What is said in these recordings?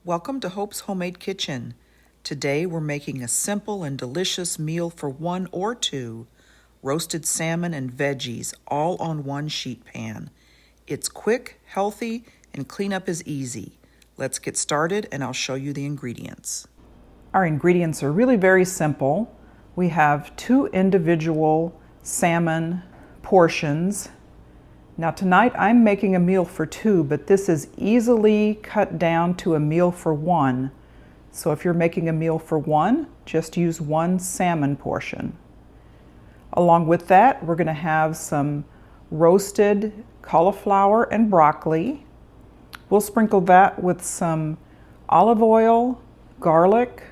Welcome to Hope's Homemade Kitchen. Today we're making a simple and delicious meal for one or two, roasted salmon and veggies all on one sheet pan. It's quick, healthy, and cleanup is easy. Let's get started and I'll show you the ingredients. Our ingredients are really very simple. We have 2 individual salmon portions. Now tonight I'm making a meal for 2, but this is easily cut down to a meal for 1. So if you're making a meal for 1, just use 1 salmon portion. Along with that, we're going to have some roasted cauliflower and broccoli. We'll sprinkle that with some olive oil, garlic,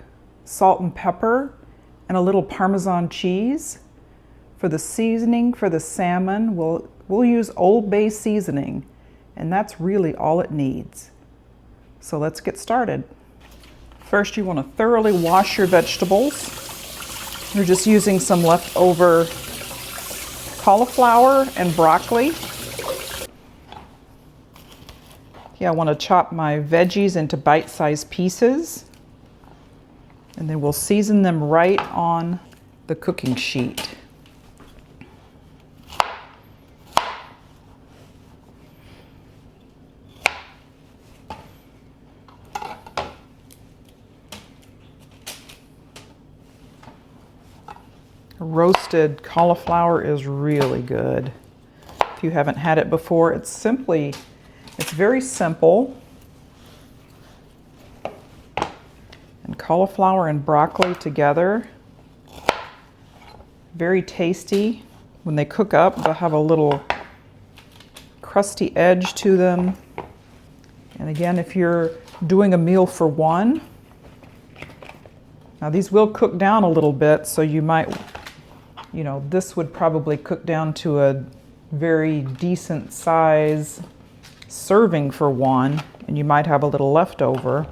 salt and pepper, and a little Parmesan cheese. For the seasoning for the salmon, we'll use Old Bay seasoning, and that's really all it needs. So let's get started. First, you want to thoroughly wash your vegetables. You're just using some leftover cauliflower and broccoli. Yeah, I want to chop my veggies into bite-sized pieces, and then we'll season them right on the cooking sheet. Roasted cauliflower is really good. If you haven't had it before, it's very simple. And cauliflower and broccoli together, very tasty. When they cook up, they'll have a little crusty edge to them. And again, if you're doing a meal for 1, now these will cook down a little bit, so you might, this would probably cook down to a very decent size serving for 1, and you might have a little leftover.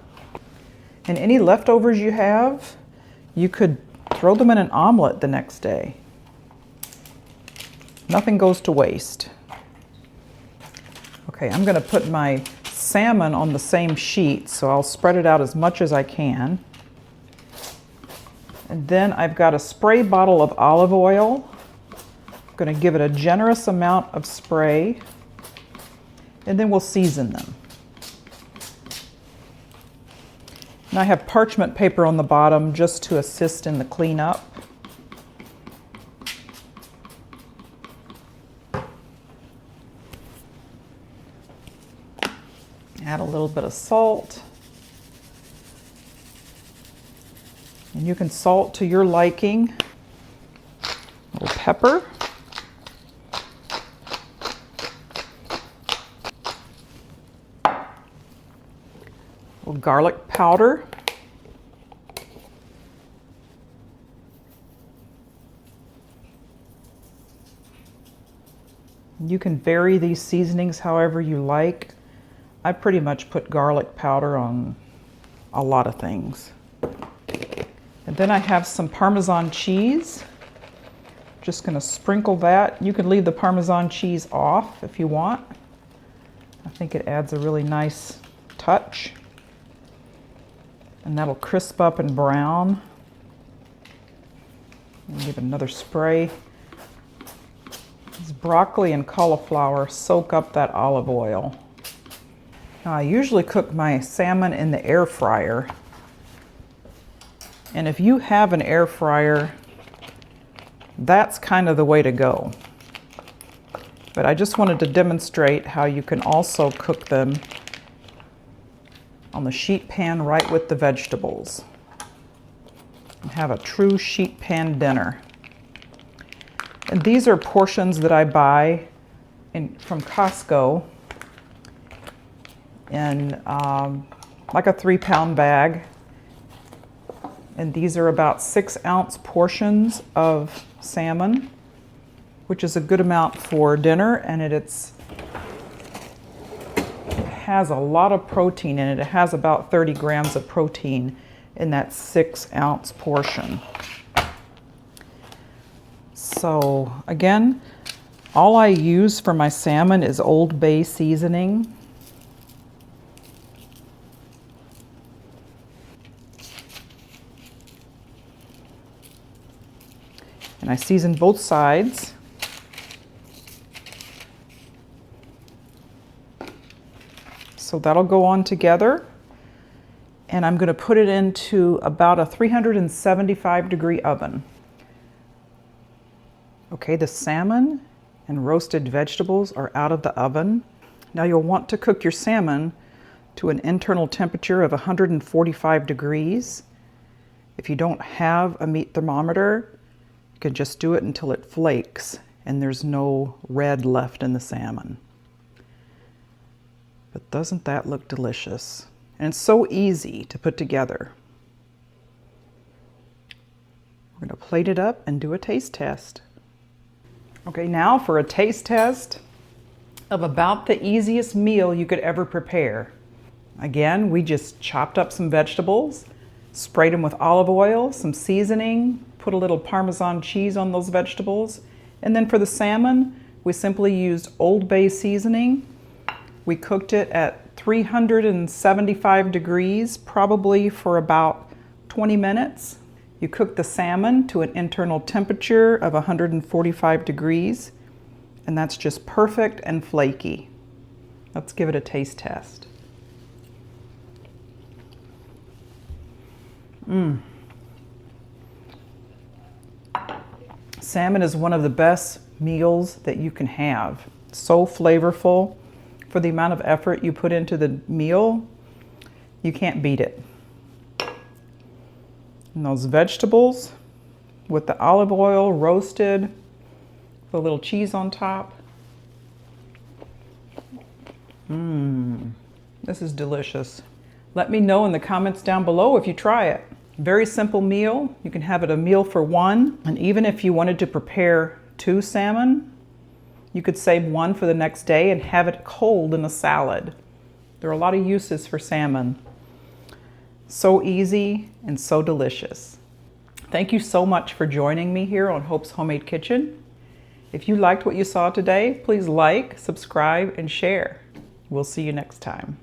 And any leftovers you have, you could throw them in an omelet the next day. Nothing goes to waste. Okay, I'm going to put my salmon on the same sheet, so I'll spread it out as much as I can. And then I've got a spray bottle of olive oil. I'm going to give it a generous amount of spray, and then we'll season them. And I have parchment paper on the bottom just to assist in the cleanup. Add a little bit of salt. And you can salt to your liking. A little pepper. A little garlic powder. You can vary these seasonings however you like. I pretty much put garlic powder on a lot of things. And then I have some Parmesan cheese. Just going to sprinkle that. You can leave the Parmesan cheese off if you want. I think it adds a really nice touch. And that'll crisp up and brown. And give it another spray. These broccoli and cauliflower soak up that olive oil. Now, I usually cook my salmon in the air fryer. And if you have an air fryer, that's kind of the way to go. But I just wanted to demonstrate how you can also cook them on the sheet pan right with the vegetables. And have a true sheet pan dinner. And these are portions that I buy from Costco in like a 3-pound bag. And these are about 6-ounce portions of salmon, which is a good amount for dinner, and it has a lot of protein in it. It has about 30 grams of protein in that 6-ounce portion. So again, all I use for my salmon is Old Bay seasoning. And I seasoned both sides. So that'll go on together. And I'm going to put it into about a 375-degree oven. Okay, the salmon and roasted vegetables are out of the oven. Now you'll want to cook your salmon to an internal temperature of 145 degrees. If you don't have a meat thermometer, you can just do it until it flakes and there's no red left in the salmon. But doesn't that look delicious? And it's so easy to put together. We're going to plate it up and do a taste test. Okay, now for a taste test of about the easiest meal you could ever prepare. Again, we just chopped up some vegetables, sprayed them with olive oil, some seasoning, put a little Parmesan cheese on those vegetables. And then for the salmon, we simply used Old Bay seasoning. We cooked it at 375 degrees, probably for about 20 minutes. You cook the salmon to an internal temperature of 145 degrees, and that's just perfect and flaky. Let's give it a taste test. Salmon is one of the best meals that you can have. So flavorful. For the amount of effort you put into the meal, you can't beat it. And those vegetables with the olive oil roasted, with a little cheese on top. This is delicious. Let me know in the comments down below if you try it. Very simple meal. You can have it a meal for one. And even if you wanted to prepare 2 salmon, you could save one for the next day and have it cold in a salad. There are a lot of uses for salmon. So easy and so delicious. Thank you so much for joining me here on Hope's Homemade Kitchen. If you liked what you saw today, please like, subscribe, and share. We'll see you next time.